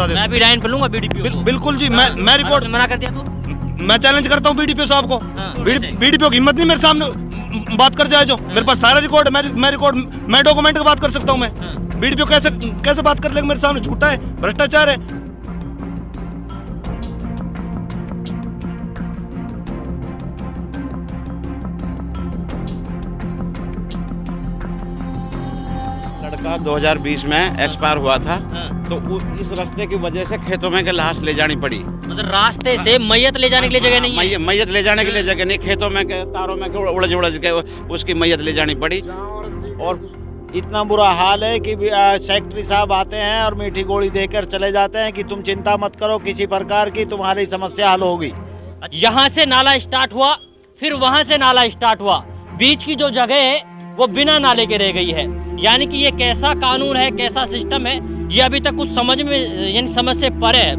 बता देता मैं भी लाइन पे लूंगा बीडीपीओ को। बिल्कुल जी, मैं रिकॉर्ड मना कर दिया तो मैं चैलेंज करता हूँ बीडीपीओ साहब को। बीडीपीओ की हिम्मत नहीं मेरे सामने बात कर जाए जो। मेरे पास सारा रिकॉर्ड है, मैं डॉक्यूमेंट की बात कर सकता हूँ। मैं बीडीपीओ कैसे बात कर लेगा मेरे सामने? झूठा है, भ्रष्टाचार है। लड़का 2020 में एक्सपायर हुआ था, तो इस रास्ते की वजह से खेतों में के लाश ले जानी पड़ी। मतलब रास्ते से मैयत ले जाने के लिए जगह नहीं है। मैयत ले जाने के लिए जगह नहीं, खेतों में के तारों में के उलझ के उसकी मैयत ले जानी पड़ी। और इतना बुरा हाल है कि सेक्रेटरी साहब आते हैं और मीठी गोली देकर चले जाते हैं कि तुम चिंता मत करो, किसी प्रकार की तुम्हारी समस्या हल होगी। यहाँ से नाला स्टार्ट हुआ, फिर वहां से नाला स्टार्ट हुआ, बीच की जो जगह है वो बिना नाले के रह गई है। यानी कि ये कैसा कानून है, कैसा सिस्टम है, ये अभी तक कुछ समझ में यानी समझ से परे है।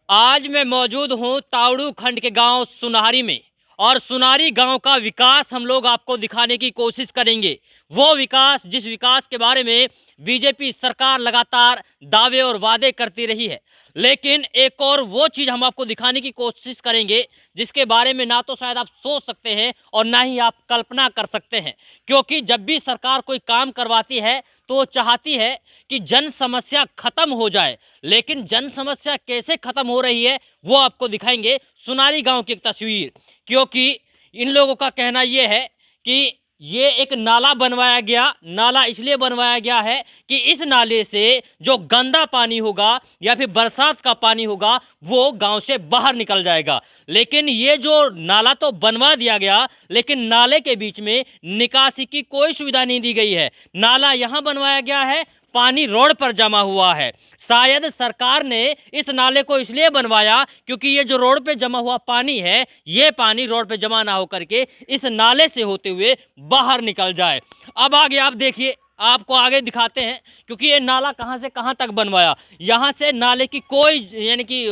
आज मैं मौजूद हूं तावड़ू खंड के गांव सुनारी में, और सुनारी गांव का विकास हम लोग आपको दिखाने की कोशिश करेंगे। वो विकास जिस विकास के बारे में बीजेपी सरकार लगातार दावे और वादे करती रही है, लेकिन एक और वो चीज़ हम आपको दिखाने की कोशिश करेंगे जिसके बारे में ना तो शायद आप सोच सकते हैं और ना ही आप कल्पना कर सकते हैं। क्योंकि जब भी सरकार कोई काम करवाती है तो वो चाहती है कि जन समस्या खत्म हो जाए, लेकिन जन समस्या कैसे खत्म हो रही है वो आपको दिखाएंगे। सुनारी गांव की एक तस्वीर, क्योंकि इन लोगों का कहना ये है कि ये एक नाला बनवाया गया। नाला इसलिए बनवाया गया है कि इस नाले से जो गंदा पानी होगा या फिर बरसात का पानी होगा वो गांव से बाहर निकल जाएगा। लेकिन ये जो नाला तो बनवा दिया गया, लेकिन नाले के बीच में निकासी की कोई सुविधा नहीं दी गई है। नाला यहाँ बनवाया गया है, पानी रोड पर जमा हुआ है। शायद सरकार ने इस नाले को इसलिए बनवाया क्योंकि ये जो रोड पे जमा हुआ पानी है, ये पानी रोड पे जमा ना हो करके इस नाले से होते हुए बाहर निकल जाए। अब आगे आप देखिए, आपको आगे दिखाते हैं, क्योंकि ये नाला कहाँ से कहाँ तक बनवाया। यहाँ से नाले की कोई यानी कि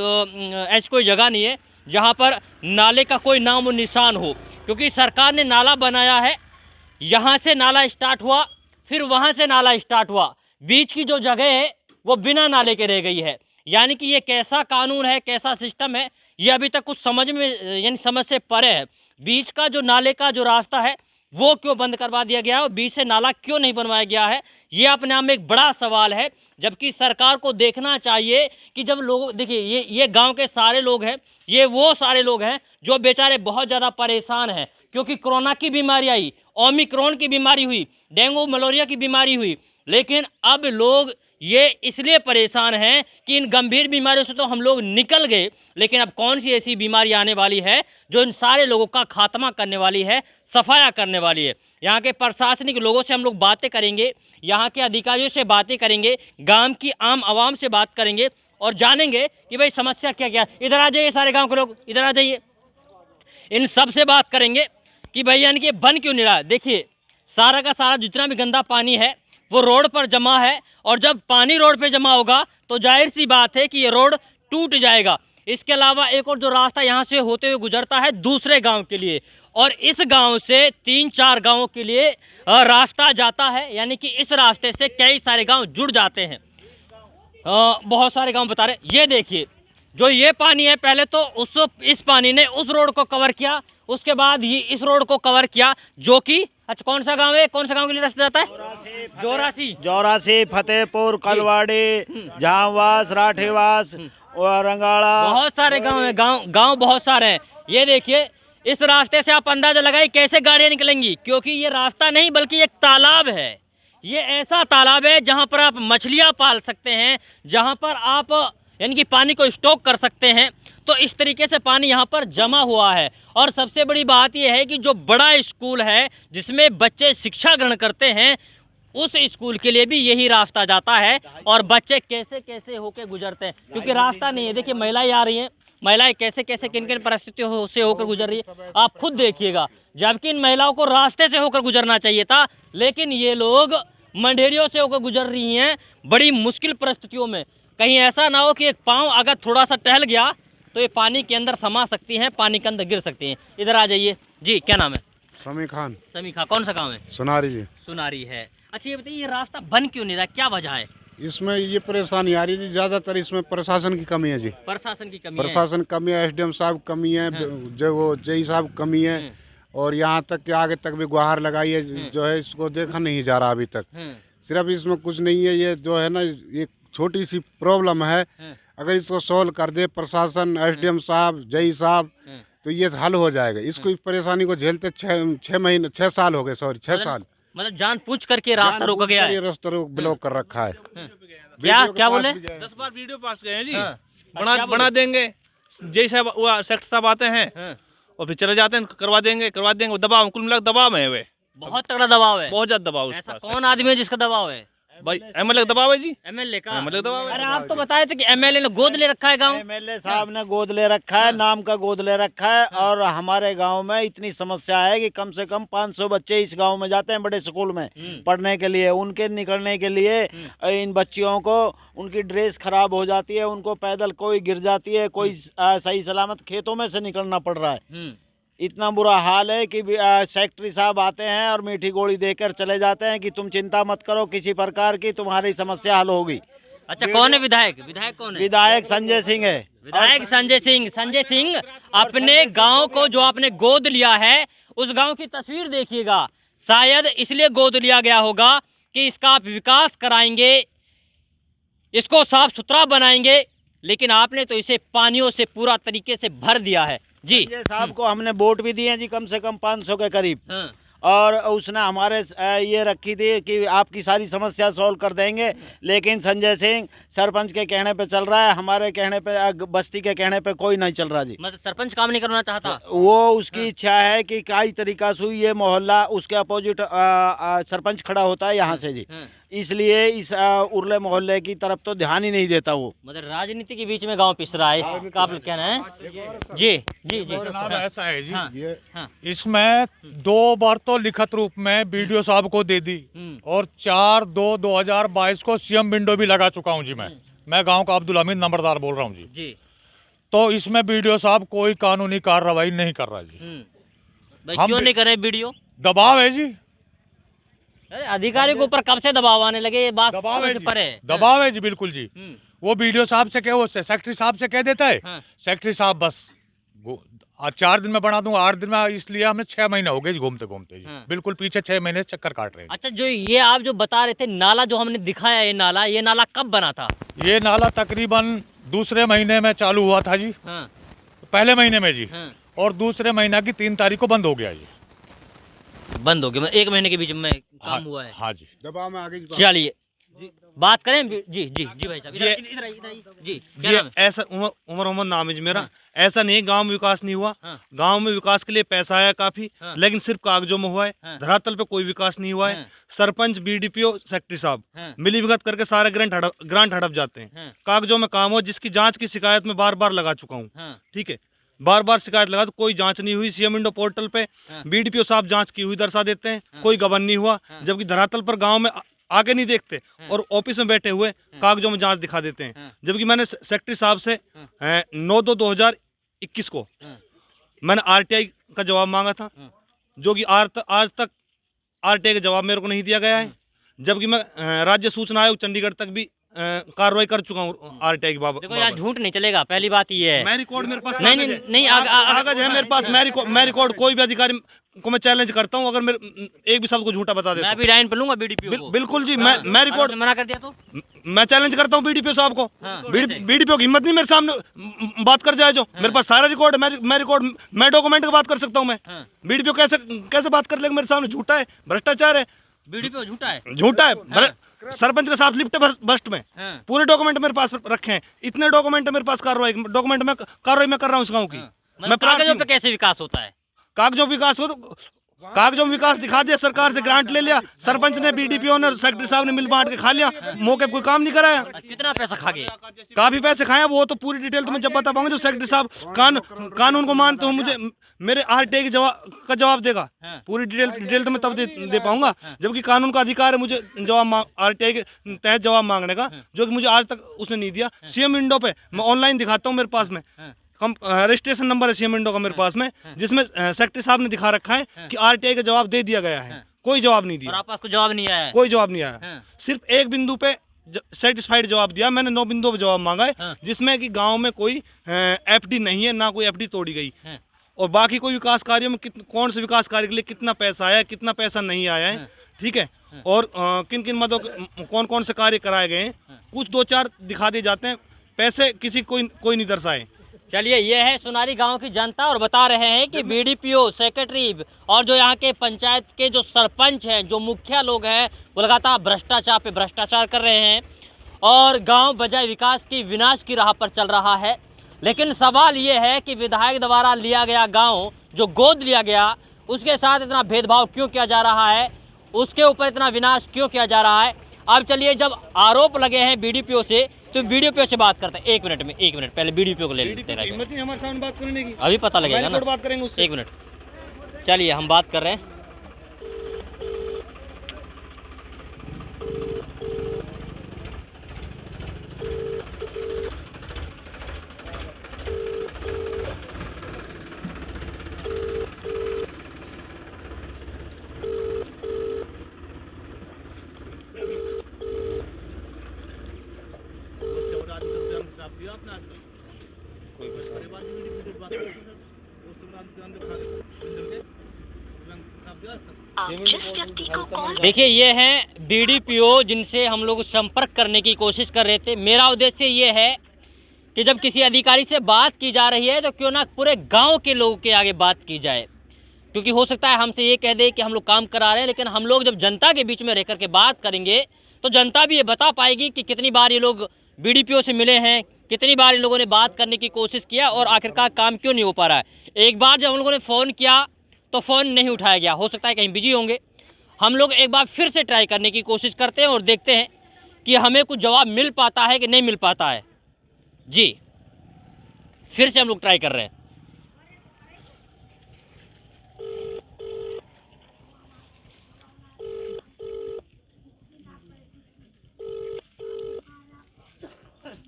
ऐसी कोई जगह नहीं है जहाँ पर नाले का कोई नाम और निशान हो, क्योंकि सरकार ने नाला बनाया है। यहाँ से नाला स्टार्ट हुआ, फिर वहाँ से नाला स्टार्ट हुआ, बीच की जो जगह है वो बिना नाले के रह गई है। यानी कि ये कैसा कानून है, कैसा सिस्टम है, ये अभी तक कुछ समझ में यानी समझ से परे है। बीच का जो नाले का जो रास्ता है वो क्यों बंद करवा दिया गया है और बीच से नाला क्यों नहीं बनवाया गया है, ये अपने आप में एक बड़ा सवाल है। जबकि सरकार को देखना चाहिए कि जब लोग देखिए, ये गांव के सारे लोग हैं, ये वो सारे लोग हैं जो बेचारे बहुत ज़्यादा परेशान हैं, क्योंकि कोरोना की बीमारी आई, ओमिक्रॉन की बीमारी हुई, डेंगू मलेरिया की बीमारी हुई। लेकिन अब लोग ये इसलिए परेशान हैं कि इन गंभीर बीमारियों से तो हम लोग निकल गए, लेकिन अब कौन सी ऐसी बीमारी आने वाली है जो इन सारे लोगों का खात्मा करने वाली है, सफाया करने वाली है। यहाँ के प्रशासनिक लोगों से हम लोग बातें करेंगे, यहाँ के अधिकारियों से बातें करेंगे, गांव की आम आवाम से बात करेंगे और जानेंगे कि भाई समस्या क्या क्या। इधर आ जाइए सारे गाँव के लोग, इधर आ जाइए। इन सब से बात करेंगे कि भाई यानी कि बन क्यों नहीं रहा। देखिए, सारा का सारा जितना भी गंदा पानी है वो रोड पर जमा है, और जब पानी रोड पे जमा होगा तो जाहिर सी बात है कि ये रोड टूट जाएगा। इसके अलावा एक और जो रास्ता यहाँ से होते हुए गुजरता है दूसरे गांव के लिए, और इस गांव से 3-4 गांवों के लिए रास्ता जाता है। यानी कि इस रास्ते से कई सारे गांव जुड़ जाते हैं। बहुत सारे गांव बता रहे। ये देखिए, जो ये पानी है, पहले तो इस पानी ने उस रोड को कवर किया, उसके बाद ये इस रोड को कवर किया, जो कि अच्छा कौन सा गांव है, कौन सा गांव के लिए रास्ता जाता है? जोरासी, फतेहपुर, कलवाड़ी, झांवास, राठेवास और रंगाड़ा। बहुत सारे गांव हैं, गांव बहुत सारे हैं। ये देखिए, इस रास्ते से आप अंदाजा लगाइए कैसे गाड़ियां निकलेंगी, क्योंकि ये रास्ता नहीं बल्कि एक तालाब है। ये ऐसा तालाब है जहां पर आप मछलियां पाल सकते हैं, जहां पर आप यानी कि पानी को स्टॉक कर सकते हैं। तो इस तरीके से पानी यहाँ पर जमा हुआ है। और सबसे बड़ी बात यह है कि जो बड़ा स्कूल है जिसमें बच्चे शिक्षा ग्रहण करते हैं, उस स्कूल के लिए भी यही रास्ता जाता है, और बच्चे कैसे कैसे होकर गुजरते हैं, क्योंकि रास्ता नहीं है। देखिए, महिलाएं आ रही हैं, महिलाएं कैसे कैसे किन किन परिस्थितियों से होकर गुजर रही है, आप खुद देखिएगा। जबकि इन महिलाओं को रास्ते से होकर गुजरना चाहिए था, लेकिन ये लोग मंडेरियों से होकर गुजर रही हैं बड़ी मुश्किल परिस्थितियों में। कहीं ऐसा ना हो कि एक पाँव अगर थोड़ा सा टहल गया तो ये पानी के अंदर समा सकती हैं, पानी के अंदर गिर सकती हैं। इधर आ जाइए जी, क्या नाम है? समी खान। समी खां, कौन सा गाँव है? सुनारी जी। सुनारी है। अच्छा ये बताइए, ये रास्ता बन क्यों नहीं रहा, क्या वजह है? इसमें ये परेशानी आ रही है जी, ज्यादातर इसमें प्रशासन की कमी है जी। प्रशासन की कमी है। प्रशासन कमी है, एसडीएम साहब कमी है, जो वो जेई साहब कमी है, और यहाँ तक कि आगे तक भी गुहार लगाई है, जो है इसको देखा नहीं जा रहा अभी तक। सिर्फ इसमें कुछ नहीं है, ये जो है ना, ये छोटी सी प्रॉब्लम है, अगर इसको सॉल्व कर दे प्रशासन, एसडीएम साहब, जेई साहब, तो ये हल हो जाएगा। इसको इस परेशानी को झेलते 6 साल हो गए, सॉरी 6 साल। मतलब जानबूझ करके रास्ता रोका गया है। ये रास्ता ब्लॉक कर रखा है। क्या बोले? 10 बार वीडियो पास गए हैं जी। क्या बना देंगे, जय साहब सेक्टर साहब आते हैं और फिर चले जाते हैं, करवा देंगे। वो दबाव, कुल मिलाकर दबाव में है वे, बहुत तगड़ा दबाव है। बहुत ज्यादा दबाव। ऐसा कौन आदमी है जिसका दबाव है? भाई एमएलए का दबाव है जी। एमएलए का? एमएलए दबाव है। अरे आप तो बताए थे कि एमएलए ने गोद ले रखा है गाँव। एमएलए साहब ने गोद ले रखा है, नाम का गोद ले रखा है। और हमारे गांव में इतनी समस्या है कि कम से कम 500 बच्चे इस गांव में जाते हैं बड़े स्कूल में पढ़ने के लिए। उनके निकलने के लिए इन बच्चियों को उनकी ड्रेस खराब हो जाती है, उनको पैदल कोई गिर जाती है, कोई सही सलामत खेतों में से निकलना पड़ रहा है। इतना बुरा हाल है कि सेक्रेटरी साहब आते हैं और मीठी गोली देकर चले जाते हैं कि तुम चिंता मत करो, किसी प्रकार की तुम्हारी समस्या हल होगी। अच्छा कौन है विधायक? विधायक कौन है? विधायक संजय सिंह है। विधायक संजय सिंह। संजय सिंह, अपने गांव को जो आपने गोद लिया है, उस गांव की तस्वीर देखिएगा। शायद इसलिए गोद लिया गया होगा कि इसका आप विकास कराएंगे, इसको साफ सुथरा बनाएंगे, लेकिन आपने तो इसे पानियों से पूरा तरीके से भर दिया है जी। संजय साहब को हमने वोट भी दिए हैं जी, कम से कम 500 के करीब। और उसने हमारे ये रखी थी कि आपकी सारी समस्या सॉल्व कर देंगे, लेकिन संजय सिंह सरपंच के कहने पे चल रहा है, हमारे कहने पे, बस्ती के कहने पे कोई नहीं चल रहा जी। मतलब सरपंच काम नहीं करना चाहता? वो उसकी इच्छा है कि कई तरीका से ये मोहल्ला उसके अपोजिट सरपंच खड़ा होता है यहाँ से जी, इसलिए इस उर्ले मोहल्ले की तरफ तो ध्यान ही नहीं देता वो। मतलब राजनीति के बीच में गांव पिस रहा है, इसका आप कहना है जी? जी जी जनाब ऐसा है जी, हाँ। इसमें 2 बार तो लिखित रूप में वीडियो साहब को दे दी और 4/2/2022 को सीएम विंडो भी लगा चुका हूं जी। मैं गांव का अब्दुल हमीद नंबरदार बोल रहा हूं जी। तो इसमें वीडियो साहब कोई कानूनी कार्रवाई नहीं कर रहा जी। क्यों नहीं करे वीडियो? दबाव है जी। अरे अधिकारी के ऊपर कब से दबाव आने लगे, ये बात दबाव है से जी, परे है। दबाव है जी, बिल्कुल जी। वो वीडियो साहब से वो सेक्रेटरी साहब से कह देता है, सेक्रेटरी साहब बस 4 दिन में बना दूंगा, 8 दिन में, इसलिए हमें 6 महीने हो गए जी घूमते घूमते जी। बिल्कुल पीछे 6 महीने चक्कर काट रहे हैं। अच्छा जो ये आप जो बता रहे थे नाला जो हमने दिखाया, ये नाला कब बना था? ये नाला तकरीबन दूसरे महीने में चालू हुआ था जी। पहले महीने में जी, और दूसरे महीना की 3 तारीख को बंद हो गया जी। बंद हो गया, 1 महीने के बीच में काम हुआ है। हाँ जी। दबाव में आगे चलिए बात करें जी। जी जी भाई साहब, इधर आइए जी। क्या नाम है? ऐसा उमर मोहम्मद नाम है जी मेरा। ऐसा नहीं गांव में विकास नहीं हुआ। गांव में विकास के लिए पैसा आया काफी, लेकिन सिर्फ कागजों में हुआ है, धरातल पे कोई विकास नहीं हुआ है। सरपंच, बीडीपीओ, सेक्रेटरी साहब मिली भगत करके सारे ग्रांट हड़प जाते हैं। कागजों में काम हो, जिसकी जांच की शिकायत में बार बार लगा चुका हूँ, ठीक है, बार बार शिकायत लगा तो कोई जांच नहीं हुई। सीएम विंडो पोर्टल पे बीडीपीओ साहब जांच की हुई दर्शा देते हैं, कोई गबन नहीं हुआ, जबकि धरातल पर गांव में आगे नहीं देखते और ऑफिस में बैठे हुए कागजों में जांच दिखा देते हैं। जबकि मैंने सेक्रेटरी साहब से 9/2/2021 को मैंने आरटीआई का जवाब मांगा था, जो कि आज तक आरटीआई का जवाब मेरे को नहीं दिया गया है। जबकि मैं राज्य सूचना आयोग चंडीगढ़ तक भी कार्रवाई कर चुका हूँ आरटीआई के बाबत। देखो यार झूठ नहीं चलेगा, पहली बात ये है। मैं रिकॉर्ड मेरे पास नहीं कागज है मेरे पास। मैं रिकॉर्ड कोई भी अधिकारी को मैं चैलेंज करता हूँ, अगर मेरे एक भी शब्द को झूठा बता दे मैं भी लाइन पे लूंगा बीडीपीओ को। बिल्कुल जी। मैं रिकॉर्ड मना कर दिया तो मैं चैलेंज करता हूँ बीडीपीओ साहब को। बीडीपीओ की हिम्मत नहीं मेरे सामने बात कर जाए जो। मेरे पास सारा रिकॉर्ड है, मैं डॉक्यूमेंट की बात कर सकता हूँ। मैं बीडीपीओ कैसे बात कर लेगा मेरे सामने? झूठा है, भ्रष्टाचार है। बीडीपीओ झूठा है। सरपंच के साथ लिप्ट है भ्रष्ट में। पूरे डॉक्यूमेंट मेरे पास रखे हैं, इतने डॉक्यूमेंट मेरे पास कार्रवाई में कर रहा हूँ इस गाँव की। मैं कागजों पे कैसे विकास होता है? कागजों विकास हो तो कागजों में विकास दिखा दिया, सरकार से ग्रांट ले लिया, सरपंच ने, बीडीपीओ ने, सेक्रेटरी साहब ने मिल बांट के खा लिया, मौके पे कोई काम नहीं कराया। कितना पैसा खा गए? काफी पैसे खाया, वो तो पूरी डिटेल तुम्हें जब बता पाऊंगा जब सेक्रेटरी साहब कानून को मानते हो, मुझे मेरे आरटीआई का जवाब देगा। पूरी डिटेल तो मैं तब दे पाऊंगा जबकि कानून का अधिकार है मुझे जवाब आरटीआई के तहत जवाब मांगने का, जो कि मुझे आज तक उसने नहीं दिया। सीएम विंडो पे मैं ऑनलाइन दिखाता हूँ, मेरे पास में रजिस्ट्रेशन नंबर है सीएम विंडो का मेरे पास में, जिसमें सेक्रेटरी साहब ने दिखा रखा है कि आरटीआई का जवाब दे दिया गया है। कोई जवाब नहीं और दिया, आपके पास कोई जवाब नहीं आया है? कोई जवाब नहीं आया। सिर्फ एक बिंदु पे सेटिस्फाइड जवाब दिया, मैंने 9 बिंदुओं पे जवाब मांगा है, जिसमें कि गांव में कोई एफडी नहीं है, ना कोई एफडी तोड़ी गई, और बाकी कोई विकास कार्यों में कौन से विकास कार्य के लिए कितना पैसा आया, कितना पैसा नहीं आया है, ठीक है, और किन किन मदों कौन कौन से कार्य कराए गए हैं, कुछ 2-4 दिखा दिए जाते हैं, पैसे किसी कोई नहीं दर्शाए। चलिए, ये है सुनारी गांव की जनता और बता रहे हैं कि बीडीपीओ, सेक्रेटरी और जो यहाँ के पंचायत के जो सरपंच हैं, जो मुखिया लोग हैं, वो लगातार भ्रष्टाचार पे भ्रष्टाचार कर रहे हैं और गांव बजाय विकास की विनाश की राह पर चल रहा है। लेकिन सवाल ये है कि विधायक द्वारा लिया गया गांव जो गोद लिया गया, उसके साथ इतना भेदभाव क्यों किया जा रहा है, उसके ऊपर इतना विनाश क्यों किया जा रहा है। अब चलिए, जब आरोप लगे हैं बीडीपीओ से, तो बीडीपीओ से बात करते हैं। एक मिनट पहले बीडीपीओ को ले लेते हैं। हिम्मत नहीं हमारे सामने बात करने की, अभी पता लगेगा ना, बात करेंगे उससे। 1 मिनट, चलिए हम बात कर रहे हैं। देखिए, ये हैं बीडीपीओ जिनसे हम लोग संपर्क करने की कोशिश कर रहे थे। मेरा उद्देश्य ये है कि जब किसी अधिकारी से बात की जा रही है तो क्यों ना पूरे गांव के लोगों के आगे बात की जाए, क्योंकि हो सकता है हमसे ये कह दे कि हम लोग काम करा रहे हैं, लेकिन हम लोग जब जनता के बीच में रह करके बात करेंगे तो जनता भी ये बता पाएगी कि कितनी बार ये लोग बीडीपीओ से मिले हैं, कितनी बार इन लोगों ने बात करने की कोशिश किया और आखिरकार काम क्यों नहीं हो पा रहा है। एक बार जब हम लोगों ने फ़ोन किया तो फ़ोन नहीं उठाया गया, हो सकता है कहीं बिजी होंगे। हम लोग एक बार फिर से ट्राई करने की कोशिश करते हैं और देखते हैं कि हमें कुछ जवाब मिल पाता है कि नहीं मिल पाता है। जी, फिर से हम लोग ट्राई कर रहे हैं।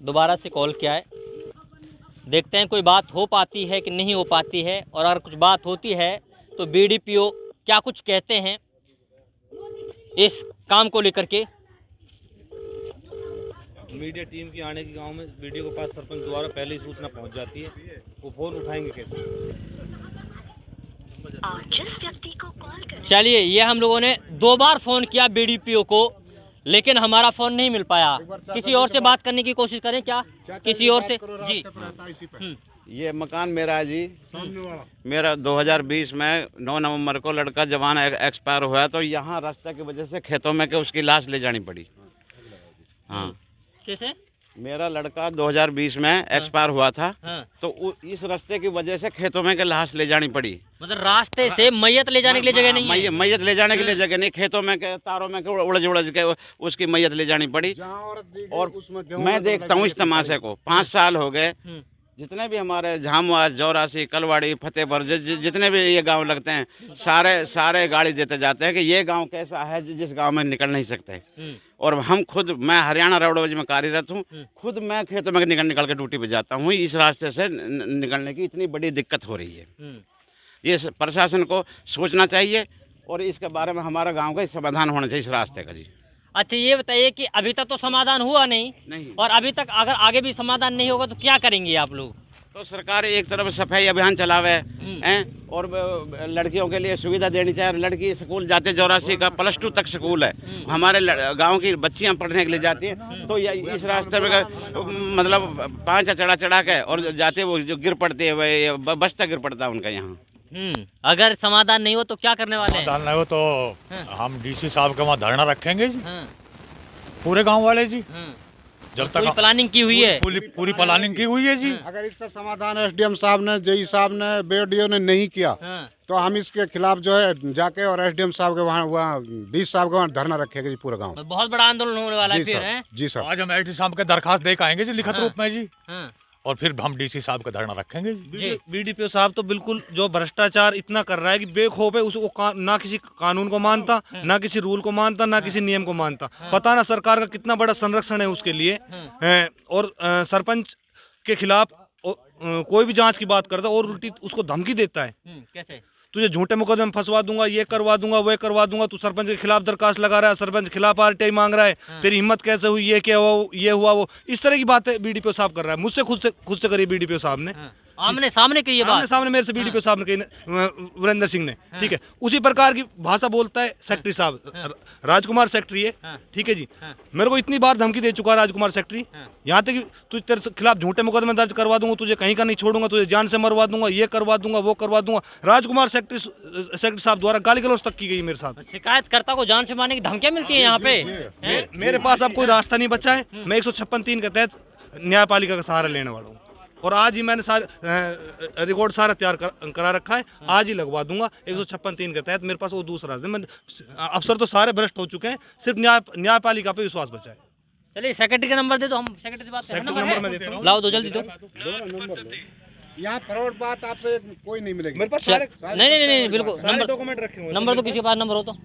दोबारा से कॉल किया है, देखते हैं कोई बात हो पाती है कि नहीं हो पाती है, और अगर कुछ बात होती है तो बीडीपीओ क्या कुछ कहते हैं इस काम को लेकर के। मीडिया टीम की आने की गांव में वीडियो के पास सरपंच द्वारा पहले ही सूचना पहुंच जाती है, वो फोन उठाएंगे कैसे? जिस व्यक्ति को कॉल कर, चलिए, ये हम लोगों ने 2 बार फ़ोन किया बीडीपीओ को, लेकिन हमारा फ़ोन नहीं मिल पाया। किसी और से बात करने की कोशिश करें क्या, किसी और से? जी, ये मकान मेरा है जी, मेरा 2020 में 9 नवंबर को लड़का जवान एक्सपायर हुआ, तो यहाँ रास्ते की वजह से खेतों में के उसकी लाश ले जानी पड़ी। हाँ, कैसे? मेरा लड़का 2020 में एक्सपायर हुआ था, तो इस रास्ते की वजह से खेतों में के लाश ले जानी पड़ी। मतलब रास्ते से मैयत ले जाने के लिए जगह नहीं है? मैयत ले जाने के लिए जगह नहीं, खेतों में के तारों में के उड़ज के उसकी मैयत ले जानी पड़ी। और मैं देखता हूँ इस तमाशे को, 5 साल हो गए, जितने भी हमारे झामवास, जौरासी, कलवाड़ी, फतेहपुर, जितने भी ये गांव लगते हैं, सारे गाड़ी देते जाते हैं कि ये गांव कैसा है जिस गांव में निकल नहीं सकते। और हम खुद, मैं हरियाणा रोडवेज में कार्यरत हूँ, खुद मैं खेतों में निकल के ड्यूटी पे जाता हूँ, इस रास्ते से निकलने की इतनी बड़ी दिक्कत हो रही है। ये प्रशासन को सोचना चाहिए और इसके बारे में हमारा गाँव का समाधान होना चाहिए इस रास्ते का। जी, अच्छा, ये बताइए कि अभी तक तो समाधान हुआ नहीं, और अभी तक अगर आगे भी समाधान नहीं होगा तो क्या करेंगे आप लोग? तो सरकार एक तरफ सफाई अभियान चलावे हैं और लड़कियों के लिए सुविधा देनी चाहिए। लड़की स्कूल जाते, 84 का +2 तक स्कूल है, हमारे गांव की बच्चियां पढ़ने के लिए जाती हैं, तो ये इस रास्ते में मतलब 5 चढ़ा के और जाते, वो जो गिर पड़ती है, बस्ता गिर पड़ता है उनका यहाँ। अगर समाधान नहीं हो तो क्या करने वाले हैं? समाधान नहीं हो तो हम डीसी साहब के वहाँ धरना रखेंगे जी, पूरे गांव वाले जी। जब तक प्लानिंग की हुई है, पूरी प्लानिंग की हुई है जी। अगर इसका समाधान एसडीएम साहब ने, जेई साहब ने, बीडीओ ने नहीं किया तो हम इसके खिलाफ जो है जाके और एसडीएम साहब के वहाँ डीसी साहब के वहाँ धरना रखेंगे जी, पूरा गाँव। बहुत बड़ा आंदोलन होने वाला है फिर, हैं? जी सर, आज हम एसडी साहब के दरखास्त दे के आएंगे जी, लिखित रूप में जी, और फिर हम डीसी साहब का धरना रखेंगे। बीडीपीओ साहब तो बिल्कुल जो भ्रष्टाचार इतना कर रहा है कि बेखौफ है, उसको ना किसी कानून को मानता, ना किसी रूल को मानता, ना किसी नियम को मानता। पता ना सरकार का कितना बड़ा संरक्षण है उसके लिए। और सरपंच के खिलाफ कोई भी जांच की बात करता है और उल्टी उसको धमकी देता है, कैसे? तुझे झूठे मुकदमे में फंसवा दूंगा, ये करवा दूंगा, वो करवा दूंगा, तू सरपंच के खिलाफ दरखास्त लगा रहा है, सरपंच के खिलाफ आरटीआई मांग रहा है, तेरी हिम्मत कैसे हुई, ये क्या हुआ, ये हुआ, वो इस तरह की बातें बीडीपीओ साहब कर रहा है। मुझसे खुद से करी बीडीपीओ साहब ने, आमने सामने की ये बात, सामने मेरे से बीडीपीओ साहब ने कही, वीरेंद्र सिंह ने, ठीक है। उसी प्रकार की भाषा बोलता है सेक्रेटरी साहब, राजकुमार सेक्रेटरी है, ठीक है जी। मेरे को इतनी बार धमकी दे चुका है राजकुमार सेक्रेटरी, यहाँ तक कि तेरे खिलाफ झूठे मुकदमे दर्ज करवा दूंगा, तुझे कहीं का नहीं छोड़ूंगा, तुझे जान से मरवा दूंगा, ये करवा दूंगा, वो करवा दूंगा। राजकुमार सेक्रेटरी साहब द्वारा गाली गलौज तक की गई मेरे साथ। शिकायतकर्ता को जान से मारने की धमकियां मिलती है यहाँ पे। मेरे पास अब कोई रास्ता नहीं बचा है, मैं 156(3) के तहत न्यायपालिका का सहारा लेने वाला हूँ और आज ही मैंने रिकॉर्ड सारा तैयार करा रखा है, आज ही लगवा दूंगा 156(3) के तहत। मेरे पास वो दूसरा अफसर तो सारे भ्रष्ट हो चुके हैं, सिर्फ न्यायपालिका पे विश्वास बचा है। चलिए सेक्रेटरी का नंबर दे दो, हम सेक्रेटरी से बात करें। नंबर मैं देता हूँ, लाओ दो, जल्दी दो। यहाँ फ्रॉड बात आपसे कोई नहीं मिलेगी मेरे पास सारे नहीं बिल्कुल नंबर डॉक्यूमेंट रखे हुए। नंबर तो किसी के पास नंबर हो तो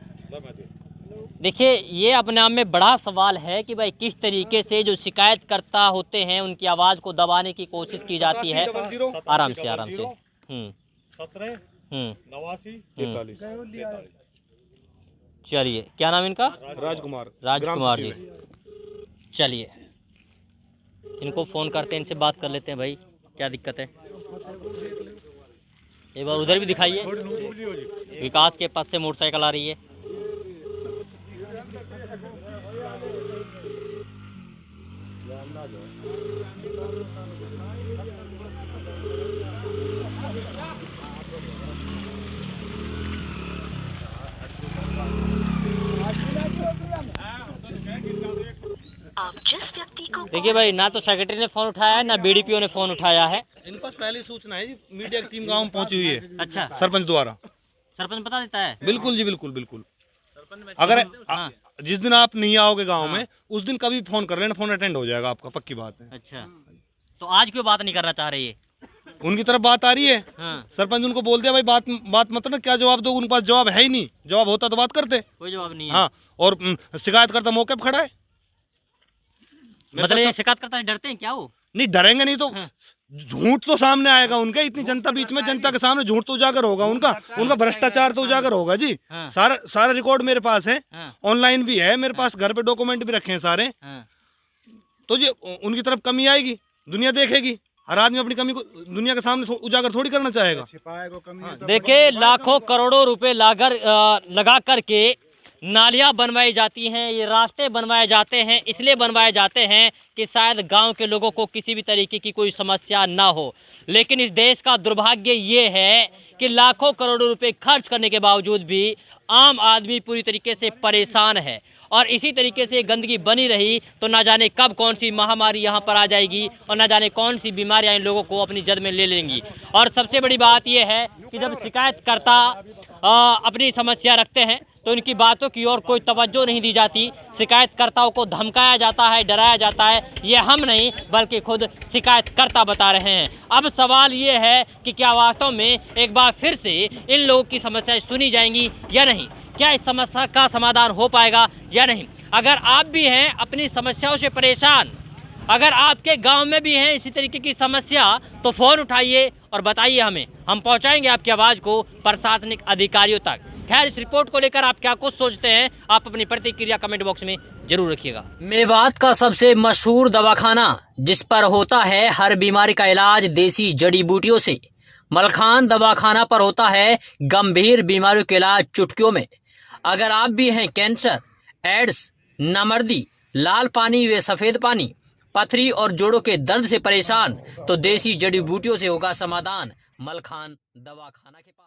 देखिए, ये अपने आप में बड़ा सवाल है कि भाई किस तरीके से जो शिकायतकर्ता होते हैं उनकी आवाज़ को दबाने की कोशिश की जाती है। आराम से 17 89 43। चलिए, क्या नाम इनका? राजकुमार जी। चलिए, इनको फ़ोन करते हैं, इनसे बात कर लेते हैं भाई, क्या दिक्कत है। एक बार उधर भी दिखाइए, विकास के पास से मोटरसाइकिल आ रही है। आप जिस व्यक्ति को देखिए भाई, ना तो सेक्रेटरी ने फ़ोन उठाया है, ना बीडीपीओ ने फ़ोन उठाया है। इनके पास पहले सूचना है जी, मीडिया की टीम गांव में पहुंची हुई है। अच्छा, सरपंच द्वारा। सरपंच बता देता है? बिल्कुल जी, बिल्कुल। अगर जिस दिन आप नहीं आओगे गांव में, उस दिन कभी फोन कर लेना, फोन अटेंड हो जाएगा आपका, पक्की बात है। अच्छा, तो आज क्यों बात नहीं करना चाह रही है? उनकी तरफ बात आ रही है, सरपंच उनको बोल दिया भाई बात मत ना, क्या जवाब दो, उनके पास जवाब है ही नहीं, जवाब होता तो बात करते, कोई जवाब नहीं है। हाँ, और शिकायतकर्ता मौके पर खड़ा है। मतलब ये शिकायतकर्ता डरते हैं क्या वो? नहीं डरेंगे, नहीं तो झूठ तो सामने आएगा उनके, इतनी जनता बीच में, जनता के सामने झूठ तो उजागर होगा उनका भ्रष्टाचार तो उजागर होगा जी। सारा रिकॉर्ड मेरे पास है, ऑनलाइन भी है मेरे पास, घर पे डॉक्यूमेंट भी रखे हैं सारे। तो ये उनकी तरफ कमी आएगी, दुनिया देखेगी, हर आदमी अपनी कमी को दुनिया के सामने उजागर थोड़ी करना चाहेगा। देखिए, लाखों करोड़ों रुपए लगा करके नालियाँ बनवाई जाती हैं, ये रास्ते बनवाए जाते हैं, इसलिए बनवाए जाते हैं कि शायद गांव के लोगों को किसी भी तरीके की कोई समस्या ना हो। लेकिन इस देश का दुर्भाग्य ये है कि लाखों करोड़ों रुपए खर्च करने के बावजूद भी आम आदमी पूरी तरीके से परेशान है। और इसी तरीके से गंदगी बनी रही तो ना जाने कब कौन सी महामारी यहाँ पर आ जाएगी और ना जाने कौन सी बीमारियाँ इन लोगों को अपनी जद में ले लेंगी। और सबसे बड़ी बात यह है कि जब शिकायतकर्ता अपनी समस्या रखते हैं तो उनकी बातों की ओर कोई तवज्जो नहीं दी जाती, शिकायतकर्ताओं को धमकाया जाता है, डराया जाता है। ये हम नहीं बल्कि खुद शिकायतकर्ता बता रहे हैं। अब सवाल ये है कि क्या वास्तव में एक बार फिर से इन लोगों की समस्याएं सुनी जाएंगी या नहीं, क्या इस समस्या का समाधान हो पाएगा या नहीं। अगर आप भी हैं अपनी समस्याओं से परेशान, अगर आपके गांव में भी हैं इसी तरीके की समस्या, तो फ़ोन उठाइए और बताइए हमें, हम पहुंचाएंगे आपकी आवाज़ को प्रशासनिक अधिकारियों तक। खैर, इस रिपोर्ट को लेकर आप क्या कुछ सोचते हैं, आप अपनी प्रतिक्रिया कमेंट बॉक्स में जरूर रखिएगा। मेवात का सबसे मशहूर दवाखाना जिस पर होता है हर बीमारी का इलाज देसी जड़ी बूटियों से, मलखान दवाखाना पर होता है गंभीर बीमारियों के इलाज चुटकियों में। अगर आप भी हैं कैंसर, एड्स, नामर्दी, लाल पानी व सफेद पानी, पथरी और जोड़ों के दर्द से परेशान, तो देसी जड़ी बूटियों से होगा समाधान मलखान दवाखाना के पास।